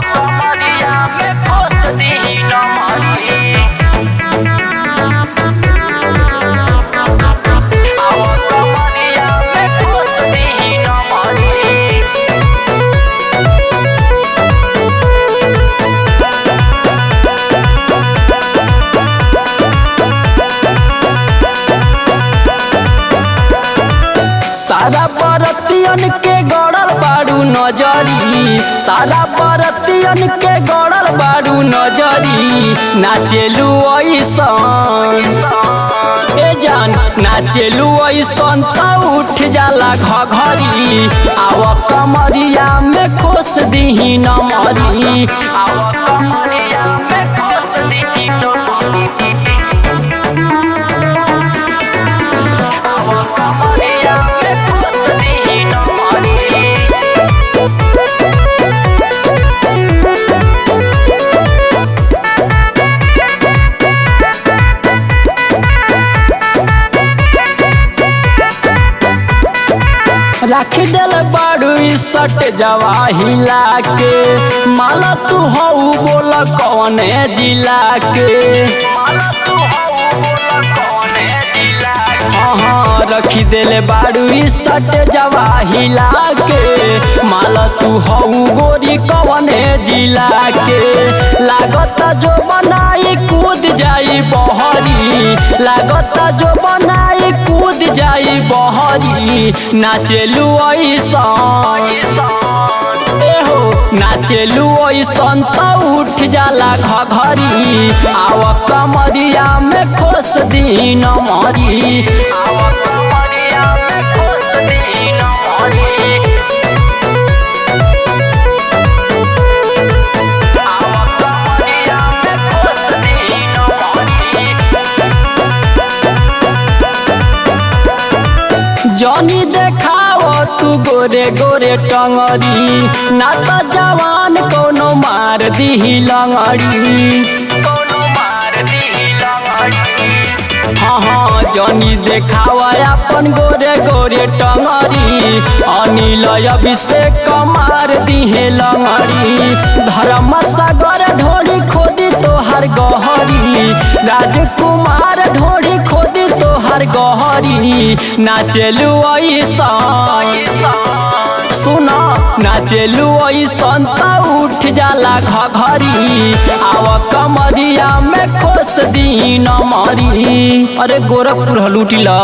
कमरिया में खोस दी नमरी। कमरिया में खोस दी नमरी। सारा बरतियन के गड़ल बाड़ू नजरी, सारा बरतियन के गड़ल बाड़ू नजरी। नाचेलू ऐसन ए जान, नाचेलू ऐसन त उठ जाला घघरी। आव कमरिया में खोस दीही नमरी। आव कमरिया में खोस दीही नमरी। कमरिया में खोस दी नमरी। राख दिल बाड़ू सट जवाहिला के, माला तू हऊ बोल कौने जिला के। माला तू हऊ बोल कौने जिला के। हाँ रखी दिल बाड़ू सट जवाहिला के, माला तू हऊ गोरी कौने जिला के। लागत जो बनाई कूद जाई बहरी, लागत जो बनाई कूद जाई बहरी। नाचेलू ऐसन एहो, नाचेलू ऐसन त उठ जाला घघरी। आव कमरिया में खोस दी नमरी। आव कमरिया में खोस दी नमरी। आव कमरिया में खोस दी नमरी। जनी देखाव तू गोरे गोरे टंगरी, ना त जवान कोनो मार दीही लंगड़ी। कोनो मार दीही लंगड़ी। हाँ जनी देखाव अपन गोरे गोरे टंगरी। अनिल अभिषेक मार दीहे लंगड़ी। धर्म सागर ढोरी खोदी तोहर गहरी। राजकुमार ढोरी खोदी तोहर गहरी। नाचेलू ऐसन सुना, नाचेलू ऐसन त उठ जाला घघरी। आव कमरिया में खोस दी नमरी। अरे गोरखपुर लूटिला।